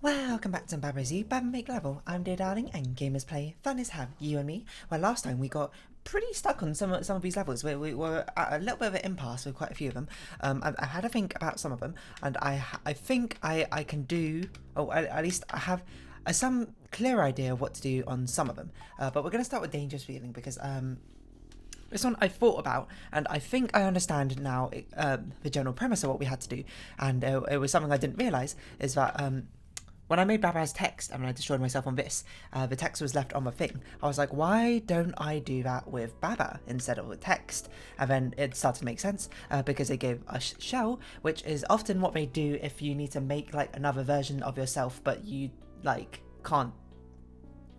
Welcome back to Baba's You, Baba Make Level. I'm dear darling, and gamers play. Fun is have you and me. Well, last time we got pretty stuck on some of these levels. We were at a little bit of an impasse with quite a few of them. I had to think about some of them, and I think I can do. Oh, at least I have some clear idea of what to do on some of them. But we're gonna start with Dangerous Feeling because this one I thought about, and I think I understand now the general premise of what we had to do. And it was something I didn't realise is that when I made Baba's text and when I destroyed myself on this, the text was left on the thing. I was like, why don't I do that with Baba instead of with text? And then it started to make sense because they gave a shell, which is often what they do if you need to make like another version of yourself, but you like can't.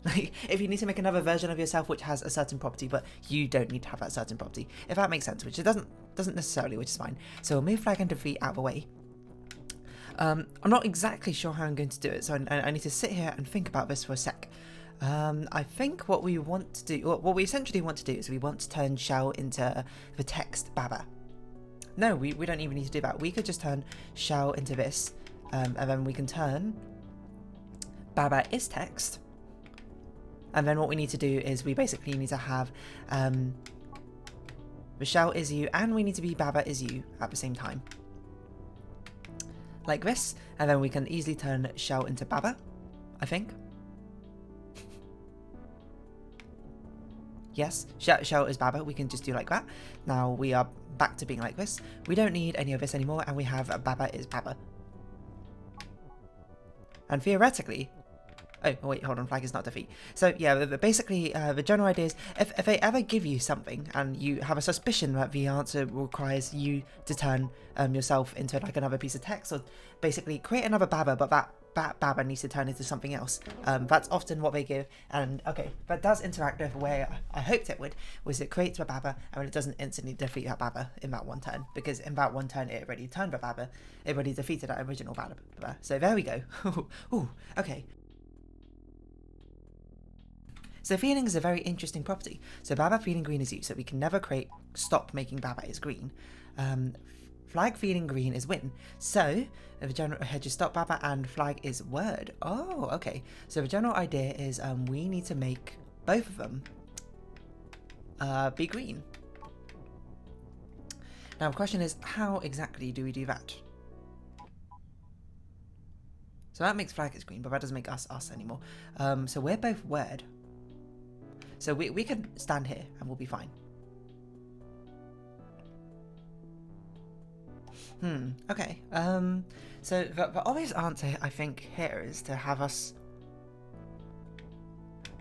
Like, if you need to make another version of yourself which has a certain property, but you don't need to have that certain property, if that makes sense, which it doesn't necessarily, which is fine. So we'll move flag and defeat out of the way. I'm not exactly sure how I'm going to do it, so I need to sit here and think about this for a sec. I think what we want to do, what we essentially want to do is we want to turn shell into the text Baba. No, we don't even need to do that. We could just turn shell into this, and then we can turn Baba is text. And then what we need to do is we basically need to have the shell is you, and we need to be Baba is you at the same time. Like this, and then we can easily turn shell into Baba, I think. Yes, shell is Baba, we can just do like that. Now we are back to being like this. We don't need any of this anymore, and we have Baba is Baba. And theoretically, oh wait, hold on, flag is not defeat. So yeah, basically the general idea is if they ever give you something and you have a suspicion that the answer requires you to turn yourself into like another piece of text, or basically create another Baba, but that Baba needs to turn into something else. That's often what they give, and okay, that does interact with the way I hoped it would, was it creates a Baba and it doesn't instantly defeat that Baba in that one turn, because in that one turn it already turned the Baba, it already defeated that original Baba. So there we go. Ooh, okay. So feeling is a very interesting property. So Baba feeling green is you, so we can never stop making Baba is green. Flag feeling green is win. So the general just stop Baba, and flag is word. Oh, okay. So the general idea is we need to make both of them be green. Now the question is, how exactly do we do that? So that makes flag is green, but that doesn't make us anymore. So we're both word. So we can stand here and we'll be fine. Okay. So the obvious answer, I think, here is to have us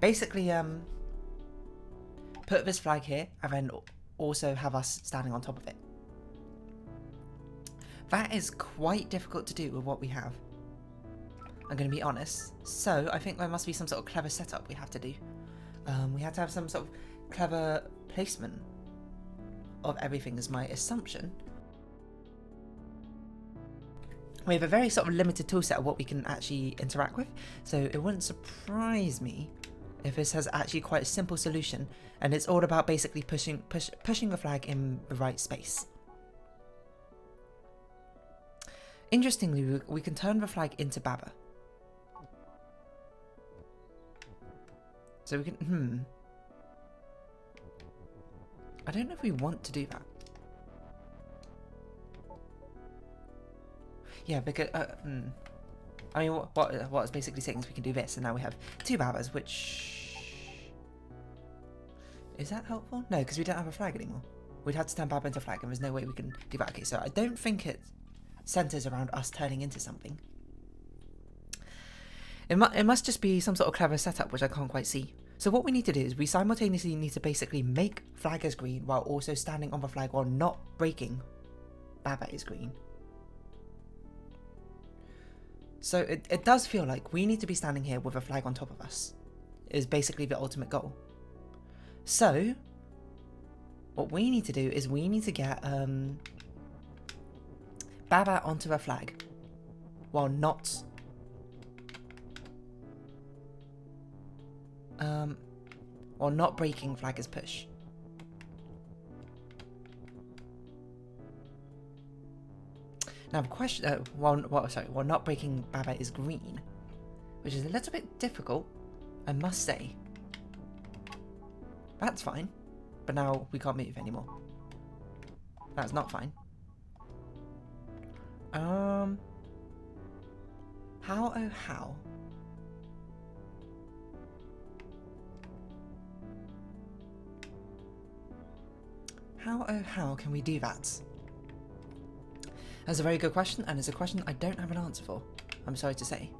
basically put this flag here and then also have us standing on top of it. That is quite difficult to do with what we have, I'm going to be honest. So I think there must be some sort of clever setup we have to do. We have to have some sort of clever placement of everything is my assumption. We have a very sort of limited toolset of what we can actually interact with, so it wouldn't surprise me if this has actually quite a simple solution, and it's all about basically pushing the flag in the right space. Interestingly, we can turn the flag into Baba. So we can, I don't know if we want to do that. Yeah, because, I mean, what it's basically saying is we can do this, and now we have two Babas, which... Is that helpful? No, because we don't have a flag anymore. We'd have to turn Baba into flag, and there's no way we can do that. Okay, so I don't think it centers around us turning into something. It must just be some sort of clever setup, which I can't quite see. So what we need to do is we simultaneously need to basically make flag as green while also standing on the flag while not breaking Baba is green. So it does feel like we need to be standing here with a flag on top of us, is basically the ultimate goal. So what we need to do is we need to get Baba onto the flag while not breaking flag as push. Now the question, while not breaking Baba is green. which is a little bit difficult, I must say. That's fine, but now we can't move anymore. That's not fine. How, oh how? How, oh how can we do that? That's a very good question, and it's a question I don't have an answer for. I'm sorry to say.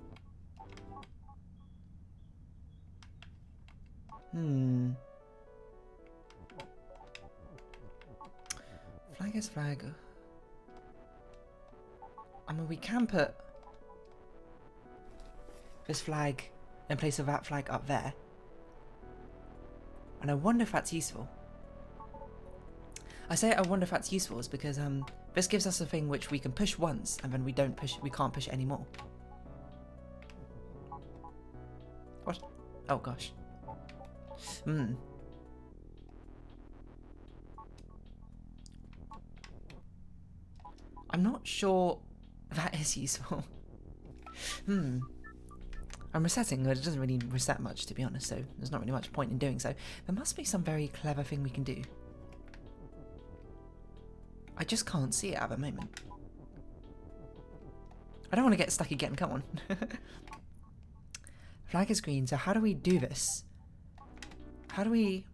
Flag is flag. I mean, we can put this flag in place of that flag up there. And I wonder if that's useful. I say I wonder if that's useful is because this gives us a thing which we can push once and then we can't push it anymore. What? Oh gosh. I'm not sure that is useful. I'm resetting, but it doesn't really reset much, to be honest, so there's not really much point in doing so. There must be some very clever thing we can do. I just can't see it at the moment. I don't want to get stuck again, come on. Flag is green, so how do we do this? How do we...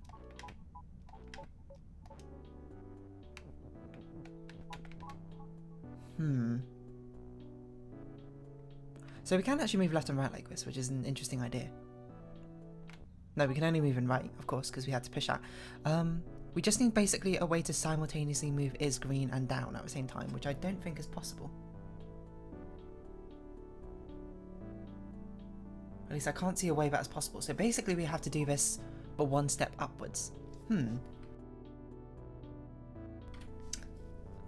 So we can actually move left and right like this, which is an interesting idea. No, we can only move in right, of course, because we had to push that. We just need basically a way to simultaneously move is green and down at the same time, which I don't think is possible. At least I can't see a way that's possible. So basically we have to do this but one step upwards.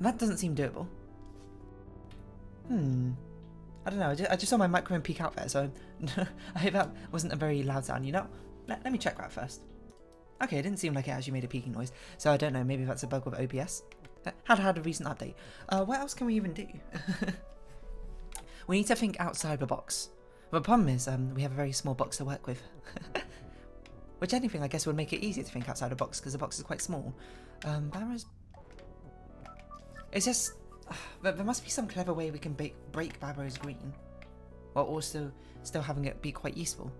That doesn't seem doable. I don't know, I just saw my microphone peek out there, so I hope that wasn't a very loud sound, you know? Let me check that first. Okay, it didn't seem like it actually made a peaking noise, so I don't know, maybe that's a bug with OBS. Had a recent update. What else can we even do? We need to think outside the box. The problem is, we have a very small box to work with. Which anything, I guess, would make it easier to think outside the box, because the box is quite small. Barra's... It's just... there must be some clever way we can break Barro's green, while also still having it be quite useful.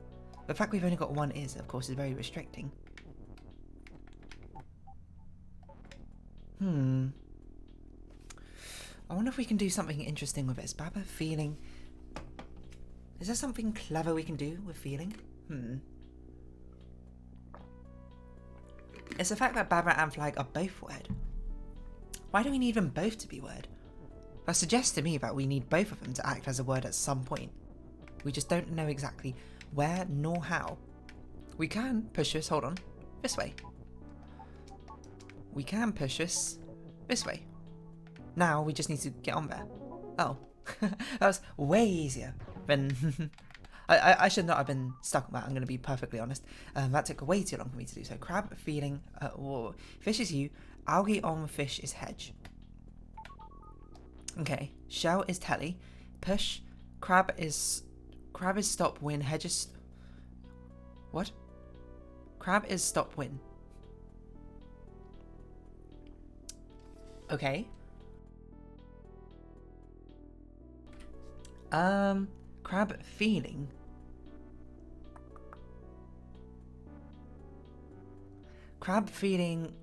The fact we've only got one is, of course, is very restricting. I wonder if we can do something interesting with this. Baba feeling... Is there something clever we can do with feeling? It's the fact that Baba and Flag are both word. Why do we need them both to be word? That suggests to me that we need both of them to act as a word at some point. We just don't know exactly where nor how. We can push this, hold on, this way. We can push this way. Now we just need to get on there. Oh, that was way easier than... I should not have been stuck on that, I'm going to be perfectly honest. That took way too long for me to do. So crab feeling, fish is you, algae on fish is hedge. Okay, shell is telly, push, crab is stop win, hedge is... What? Crab is stop win. Okay. Crab feeling. Crab feeling...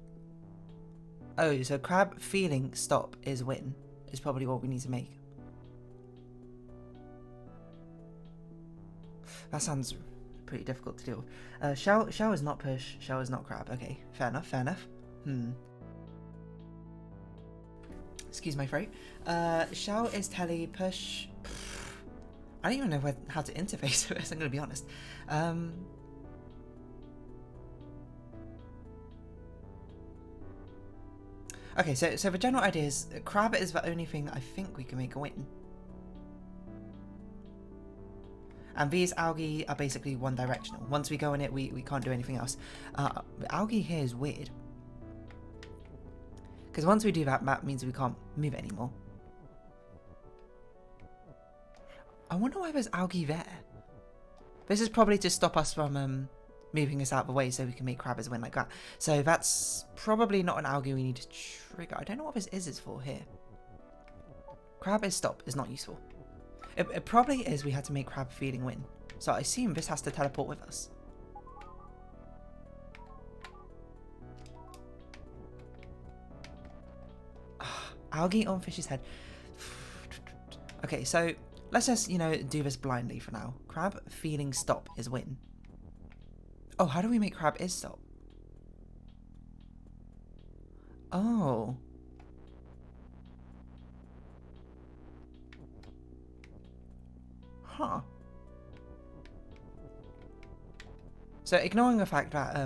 Oh, so crab feeling stop is win. Is probably what we need to make. That sounds pretty difficult to deal with. Shell is not push, shell is not crab. Okay, fair enough, fair enough. Excuse my throat. Shell is telly, push... I don't even know how to interface with this, I'm going to be honest. Okay, so the general idea is crab is the only thing I think we can make a win. And these algae are basically one directional. Once we go in it, we can't do anything else. The algae here is weird. Because once we do that, that means we can't move it anymore. I wonder why there's algae there. This is probably to stop us from moving us out of the way so we can make crab as a win like that. So that's probably not an algae we need to trigger. I don't know what this is for here. Crab is stop is not useful. It probably is we had to make crab feeling win. So I assume this has to teleport with us. Algae on fish's head. Okay, so let's just, you know, do this blindly for now. Crab feeling stop is win. Oh, how do we make crab is stop? Oh. Huh. So ignoring the fact that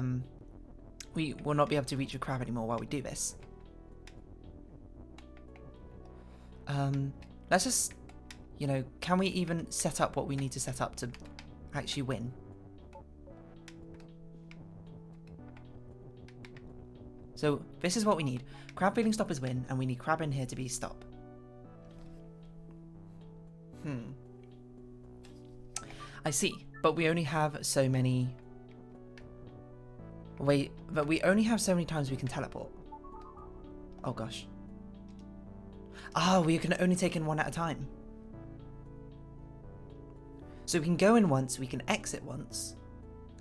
we will not be able to reach a crab anymore while we do this. Let's just, you know, can we even set up what we need to set up to actually win? So this is what we need. Crab feeling stop is win, and we need crab in here to be stop. I see, but we only have so many... Wait, but we only have so many times we can teleport. Oh gosh. Ah, we can only take in one at a time. So we can go in once, we can exit once,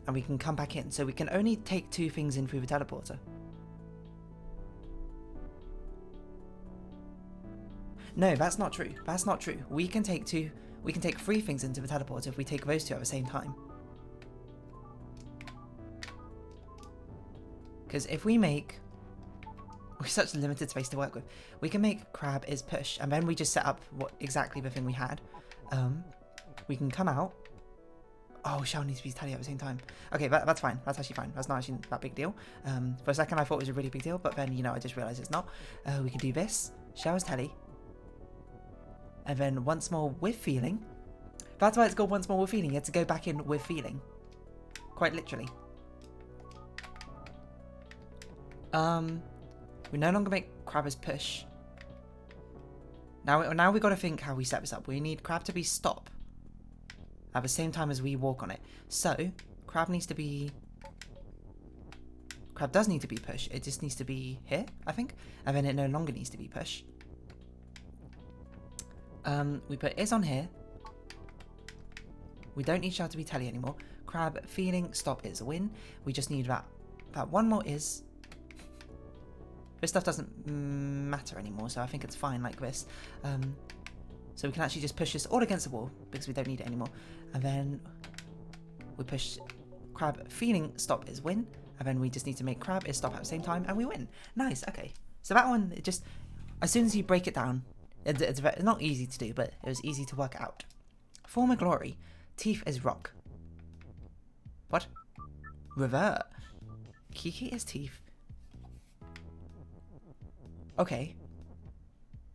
and we can come back in. So we can only take 2 things in through the teleporter. No, that's not true. That's not true. We can take 3 things into the teleporter if we take those 2 at the same time. Because if we make... We're such limited space to work with. We can make crab is push, and then we just set up exactly the thing we had. We can come out. Oh, shell needs to be tally at the same time. Okay, that's fine. That's actually fine. That's not actually that big deal. For a second I thought it was a really big deal, but then, you know, I just realised it's not. We can do this. Shell's tally. And then once more with feeling. That's why it's called once more with feeling. You have to go back in with feeling. Quite literally. We no longer make crab as push. Now we got to think how we set this up. We need crab to be stop at the same time as we walk on it. So crab needs to be... Crab does need to be push. It just needs to be here, I think. And then it no longer needs to be push. We put is on here. We don't need shell to be telly anymore. Crab feeling stop is a win. We just need that one more is. This stuff doesn't matter anymore, so I think it's fine like this. So we can actually just push this all against the wall because we don't need it anymore. And then we push crab feeling stop is win. And then we just need to make crab is stop at the same time and we win. Nice, okay. So that one, it just, as soon as you break it down, it's not easy to do, but it was easy to work out. Former glory. Teeth is rock. What? Revert. Kiki is teeth. Okay.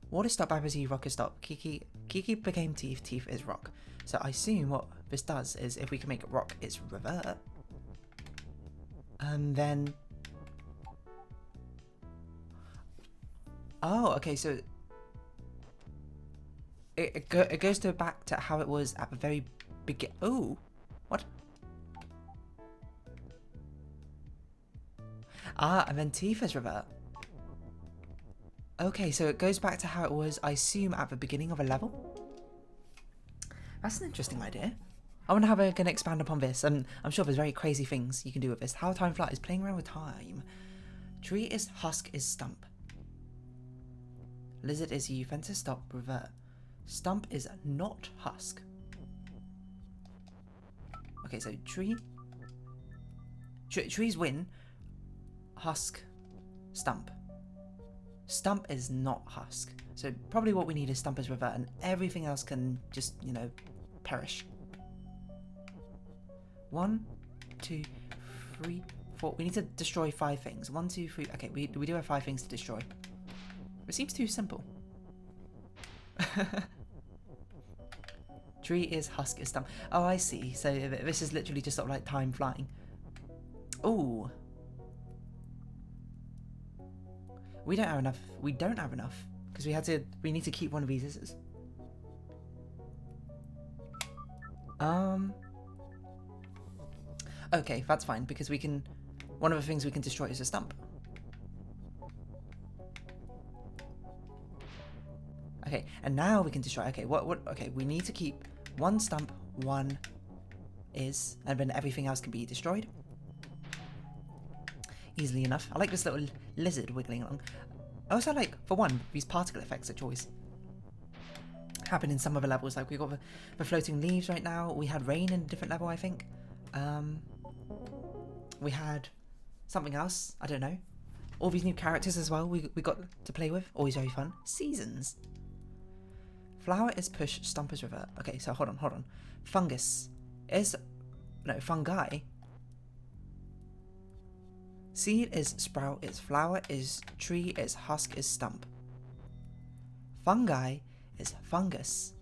What is stop as rock is stop? Kiki became teeth, teeth is rock. So I assume what this does is if we can make rock, it's revert. And then... Oh, okay, so... It goes back to how it was at the very beginning. Oh, what? Ah, and then teeth is revert. Okay, so it goes back to how it was, I assume, at the beginning of a level? That's an interesting idea. I wonder how we're going to expand upon this, and I'm sure there's very crazy things you can do with this. How time flies, playing around with time. Tree is husk is stump. Lizard is you, fence is stop, revert. Stump is not husk. Okay, so trees win, husk, stump. Stump is not husk. So probably what we need is stump is revert and everything else can just, you know, perish. 1, 2, 3, 4. We need to destroy 5 things. 1, 2, 3. Okay, we do have 5 things to destroy. It seems too simple. Tree is husk is stump. Oh, I see. So this is literally just sort of like time flying. Ooh. We don't have enough. We don't have enough because we need to keep one of these. Okay, that's fine, because we can... One of the things we can destroy is a stump. Okay, and now we can destroy... Okay, okay, we need to keep one stump, one is, and then everything else can be destroyed. Easily enough. I like this little lizard wiggling along. I also like, for one, these particle effects that always happen in some of the levels. Like, we've got the floating leaves right now. We had rain in a different level, I think. We had something else. I don't know. All these new characters as well we got to play with. Always very fun. Seasons. Flower is push, stump is revert. Okay, so hold on. Fungus is... No, fungi. Seed is sprout, is flower, is tree, is husk, is stump. Fungi is fungus,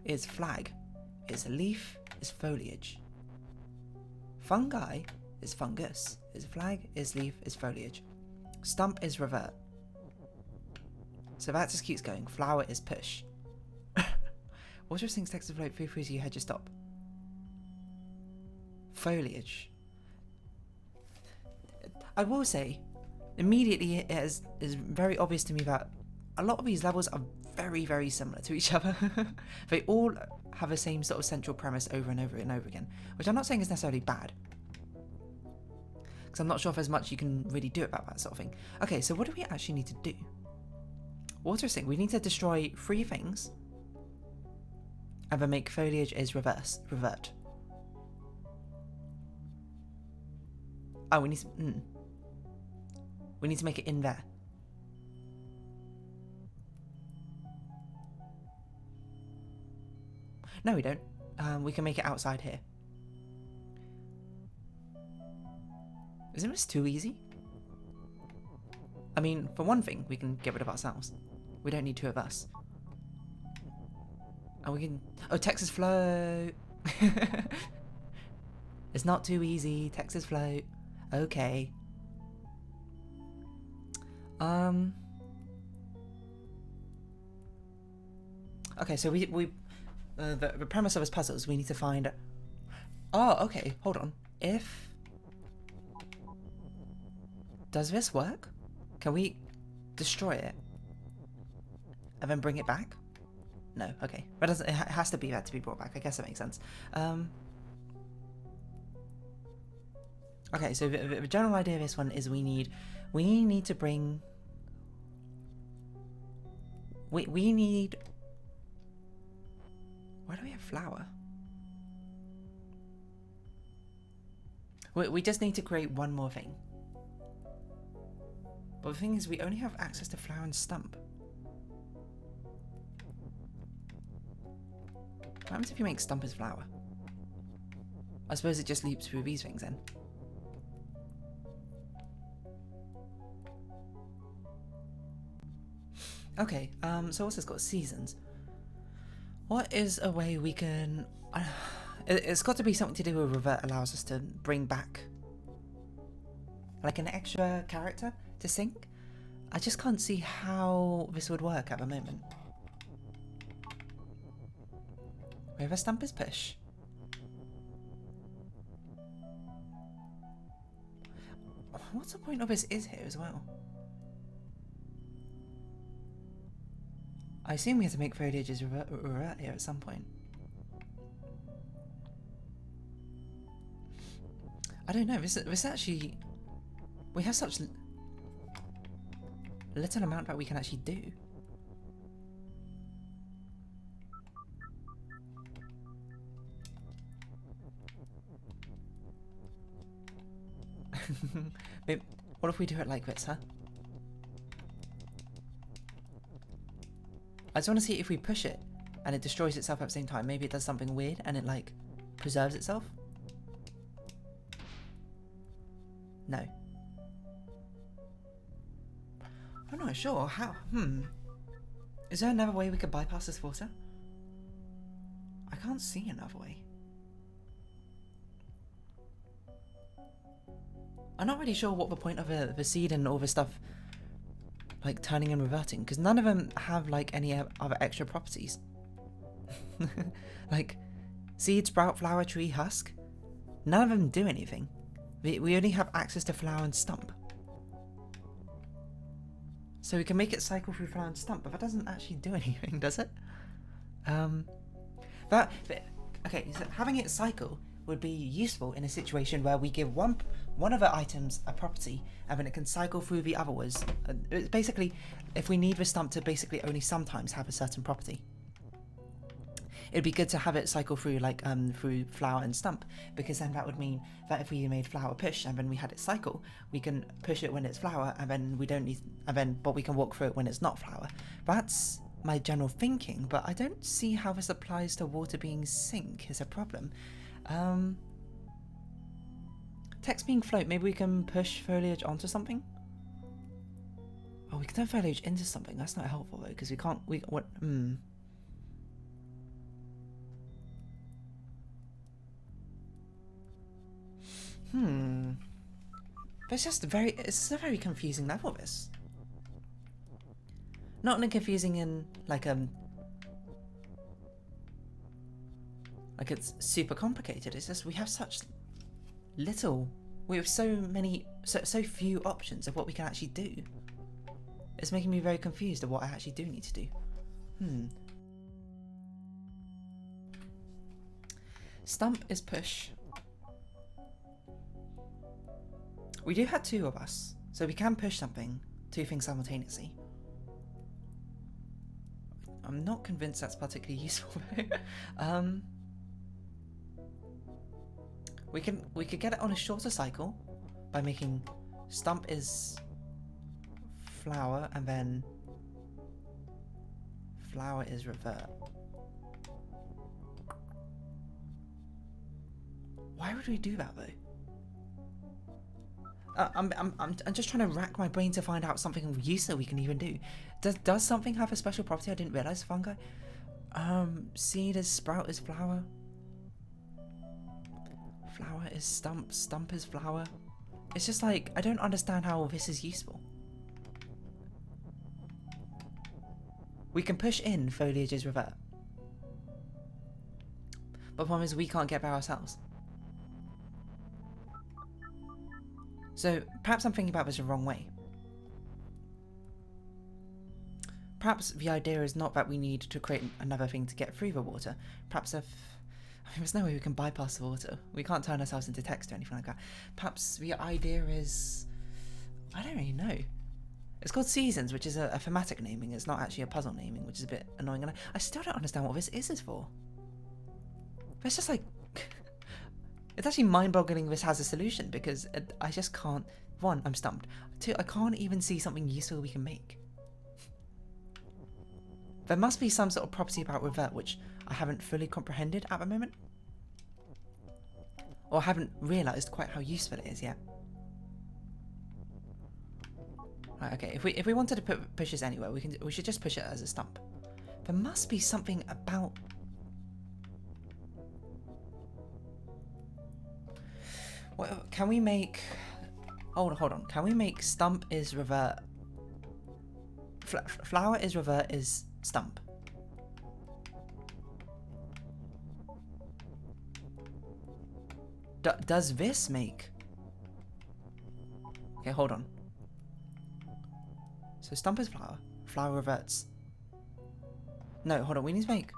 is flag, is leaf, is foliage. Fungi is fungus, is flag, is leaf, is foliage. Stump is revert. So that just keeps going. Flower is push. Water sinks text to float, food freeze you, head your stop. Foliage. I will say, immediately it is very obvious to me that a lot of these levels are very, very similar to each other. They all have the same sort of central premise over and over and over again, which I'm not saying is necessarily bad, because I'm not sure if there's much you can really do about that sort of thing. Okay, so what do we actually need to do? Water sink. We need to destroy 3 things, and then make foliage is revert. Oh, we need to... We need to make it in there. No, we don't. We can make it outside here. Isn't this too easy? I mean, for one thing, we can get rid of ourselves. We don't need 2 of us. And we can... Oh, Texas float! It's not too easy. Texas float. Okay. Okay, so the premise of this puzzle is we need to find... Oh, okay, hold on. Does this work? Can we destroy it and then bring it back? No, okay. But it has to be that to be brought back. I guess that makes sense. Okay, so the general idea of this one is we need to bring... We need... Why do we have flour? We just need to create one more thing. But the thing is, we only have access to flour and stump. What happens if you make stump as flour? I suppose it just leaps through these things then. Okay, so what's this got? Seasons. What is a way we can... it's got to be something to do with Revert allows us to bring back like an extra character to sync. I just can't see how this would work at the moment. Wherever stump is push. What's the point of this is here as well? I assume we have to make foliages revert here at some point. I don't know, this actually... We have such little amount that we can actually do. Maybe, what if we do it like this, huh? I just want to see if we push it and it destroys itself at the same time. Maybe it does something weird and it like preserves itself. No. I'm not sure. How? Is there another way we could bypass this water? I can't see another way. I'm not really sure what the point of the seed and all this stuff, like turning and reverting, because none of them have like any other extra properties. Like seed, sprout, flower, tree, husk. None of them do anything. We only have access to flower and stump. So we can make it cycle through flower and stump, but that doesn't actually do anything, does it? Okay, so having it cycle would be useful in a situation where we give one of the items a property and then it can cycle through the other ones. It's basically, if we need the stump to basically only sometimes have a certain property, it'd be good to have it cycle through like through flower and stump, because then that would mean that if we made flower push and then we had it cycle, we can push it when it's flower and then we don't need, but we can walk through it when it's not flower. That's my general thinking, but I don't see how this applies to water being sink is a problem. Text being float, maybe we can push foliage onto something? Oh, we can turn foliage into something. That's not helpful though, because we can't, it's a very confusing level, this. Not in confusing in like it's super complicated. It's just we have such little, we have so few options of what we can actually do. It's making me very confused of what I actually do need to do. Stump is push. We do have two of us, so we can push two things simultaneously. I'm not convinced that's particularly useful though. We could get it on a shorter cycle by making stump is flower and then flower is revert. Why would we do that though? I'm just trying to rack my brain to find out something useful we can even do. Does something have a special property I didn't realize? Fungi. Seed is sprout is flower. Flower is stump. Stump is flower. It's just like I don't understand how this is useful. We can push in foliage is revert, but the problem is we can't get by ourselves. So perhaps I'm thinking about this the wrong way. Perhaps the idea is not that we need to create another thing to get through the water. Perhaps there's no way we can bypass the water. We can't turn ourselves into text or anything like that. Perhaps the idea is, I don't really know. It's called Seasons, which is a thematic naming. It's not actually a puzzle naming, which is a bit annoying. And I still don't understand what this is for. It's just like, it's actually mind-boggling this has a solution, because I just can't. One, I'm stumped. Two, I can't even see something useful we can make. There must be some sort of property about revert which I haven't fully comprehended at the moment, or haven't realised quite how useful it is yet. Right, okay, if we wanted to push this anywhere, we should just push it as a stump. There must be something about. Well, can we make? Hold on. Can we make stump is revert? Flower is revert is stump. Does this make? Okay, hold on. So stump is flower. Flower reverts. No, hold on. We need to make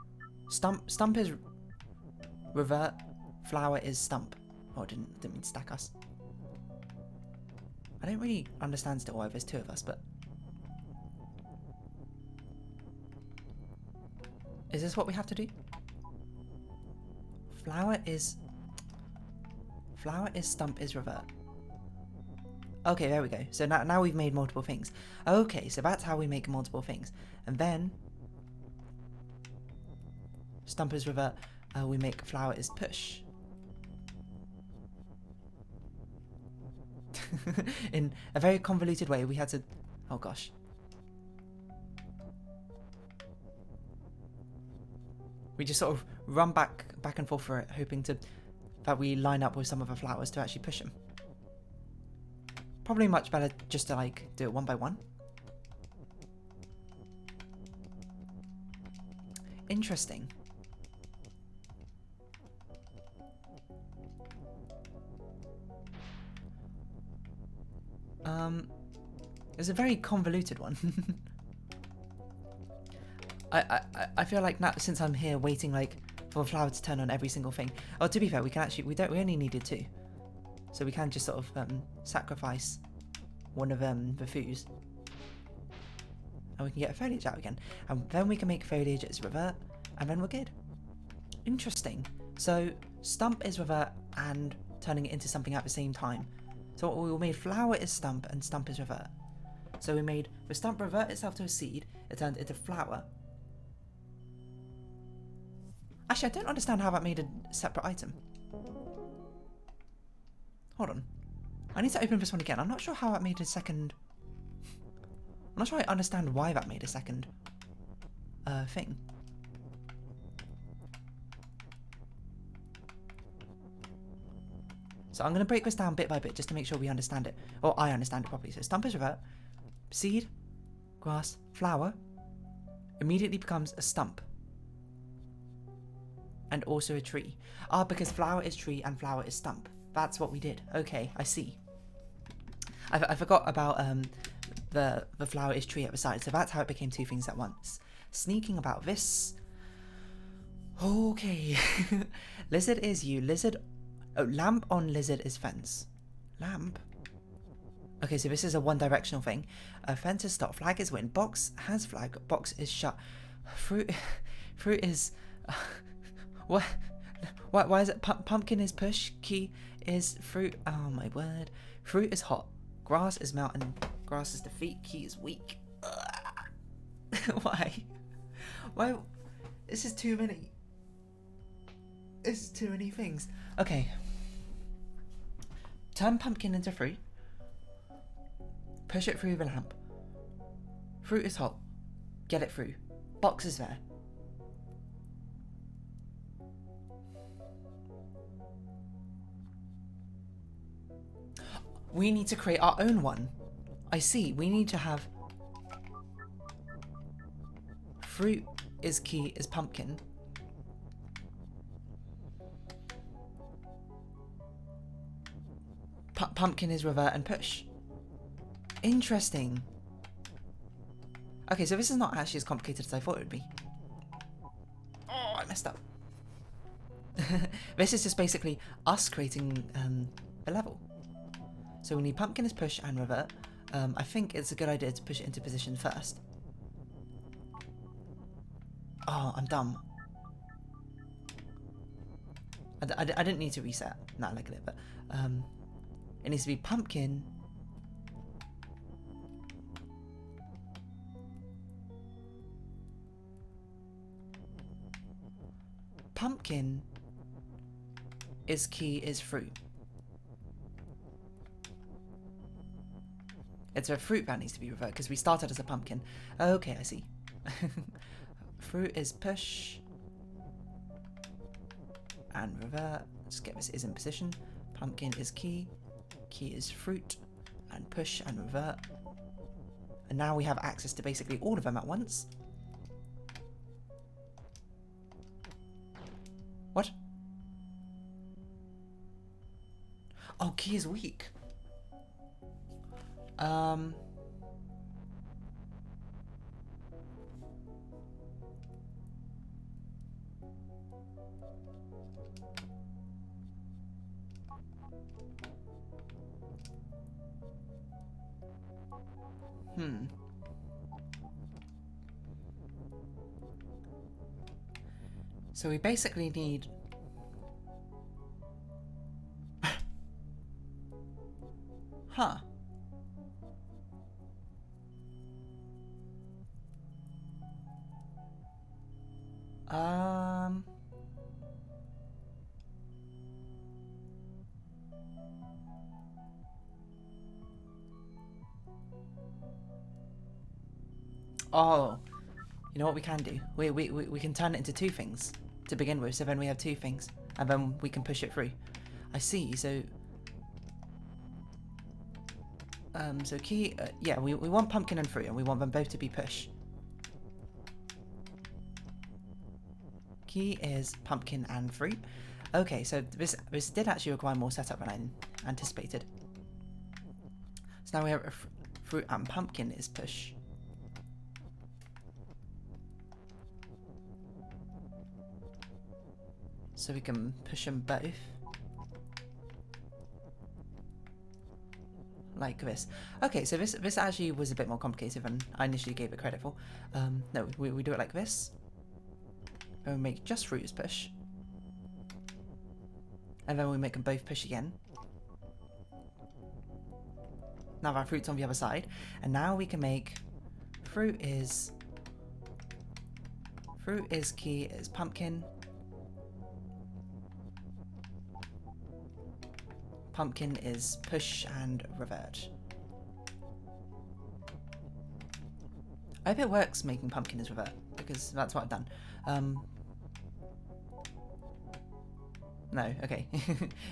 stump is revert. Flower is stump. Oh, didn't mean to stack us. I don't really understand still why there's two of us, but is this what we have to do? Flower is stump is revert. Okay, there we go. So now we've made multiple things. Okay, so that's how we make multiple things. And then stump is revert, we make flower is push. In a very convoluted way, we had to. Oh gosh. We just sort of run back and forth for it, hoping that we line up with some of the flowers to actually push them. Probably much better just to like do it one by one. Interesting. It's a very convoluted one. I feel like now, since I'm here waiting like for a flower to turn on every single thing. Oh, to be fair, we can actually we only needed 2, so we can just sort of sacrifice one of the foods, and we can get a foliage out again, and then we can make foliage as revert, and then we're good. Interesting. So stump is revert and turning it into something at the same time. So we made flower is stump and stump is revert. So we made the stump revert itself to a seed, it turned into flower. Actually, I don't understand how that made a separate item. Hold on. I need to open this one again. I'm not sure how that made a second... I'm not sure I understand why that made a second thing. So I'm going to break this down bit by bit just to make sure we understand it. Or I understand it properly. So stump is revert. Seed, grass, flower. Immediately becomes a stump. And also a tree. Ah, because flower is tree and flower is stump. That's what we did. Okay, I see. I forgot about the flower is tree at the side. So that's how it became 2 things at once. Sneaking about this. Okay. Lizard is you. Lizard... Oh, lamp on lizard is fence. Lamp? Okay, so this is a one-directional thing. Fence is stop. Flag is win. Box has flag. Box is shut. Fruit is... what? Why is it? Pumpkin is push. Key is fruit. Oh my word. Fruit is hot. Grass is mountain. Grass is defeat. Key is weak. Why? Why? This is too many. This is too many things. Okay. Turn pumpkin into fruit. Push it through the lamp. Fruit is hot. Get it through. Box is there. We need to create our own one. I see. We need to have... Fruit is key is pumpkin. Pumpkin is revert and push. Interesting. Okay, so this is not actually as complicated as I thought it would be. Oh, I messed up. This is just basically us creating a level. So we need pumpkin is push and revert. I think it's a good idea to push it into position first. Oh, I'm dumb. I didn't need to reset. Now I look at it, but it needs to be pumpkin. Pumpkin is key is fruit. It's a fruit that needs to be revert because we started as a pumpkin. Okay, I see. Fruit is push and revert. Let's get this is in position. Pumpkin is key. Key is fruit and push and revert. And now we have access to basically all of them at once. What? Oh, key is weak. So we basically need... Huh. Oh, you know what we can do? We can turn it into 2 things to begin with, so then we have 2 things, and then we can push it through. I see. So, so key, yeah, we want pumpkin and fruit, and we want them both to be push. Key is pumpkin and fruit. Okay, so this did actually require more setup than I anticipated. So now we have a fruit and pumpkin is push. So we can push them both. Like this. Okay, so this actually was a bit more complicated than I initially gave it credit for. No, we do it like this. And we make just fruits push. And then we make them both push again. Now our fruit's on the other side. And now we can make fruit is key is pumpkin. Pumpkin is push and revert. I hope it works making pumpkin is revert, because that's what I've done. No, okay.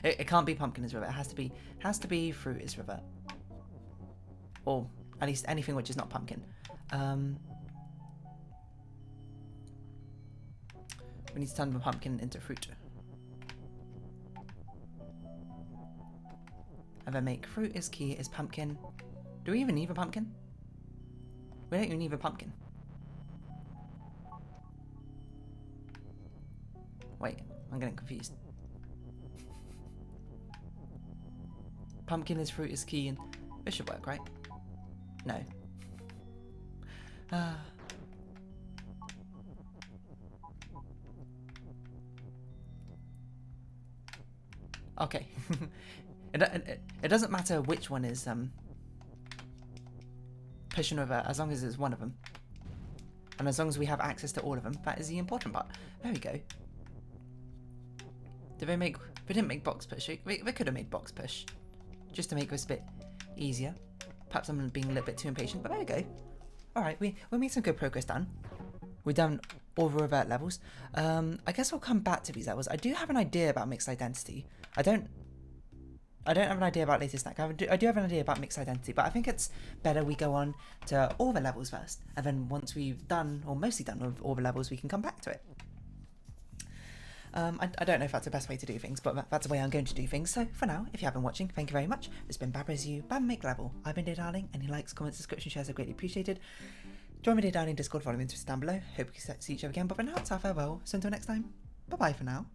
it can't be pumpkin is revert. It has to be fruit is revert. Or at least anything which is not pumpkin. We need to turn the pumpkin into fruit. And then make fruit is key is pumpkin. Do we even need a pumpkin? We don't even need a pumpkin. Wait, I'm getting confused. Pumpkin is fruit is key and this should work, right? No. Okay. It doesn't matter which one is push and revert, as long as it's one of them. And as long as we have access to all of them, that is the important part. There we go. Did they make... They didn't make box push. They could have made box push. Just to make this a bit easier. Perhaps I'm being a little bit too impatient, but there we go. Alright, we made some good progress done. We've done all the revert levels. I guess we'll come back to these levels. I do have an idea about mixed identity. I don't have an idea about latest snack. I do have an idea about mixed identity, but I think it's better we go on to all the levels first, and then once we've done, or mostly done with all the levels, we can come back to it. I don't know if that's the best way to do things, but that's the way I'm going to do things. So for now, if you have been watching, thank you very much. It's been Babbra's You, Bab Make Level. I've been Dear Darling. Any likes, comments, subscription, shares are greatly appreciated. Join me Dear Darling Discord, follow me on Twitter down below. Hope we can see each other again, but for now, it's our farewell. So until next time, bye bye for now.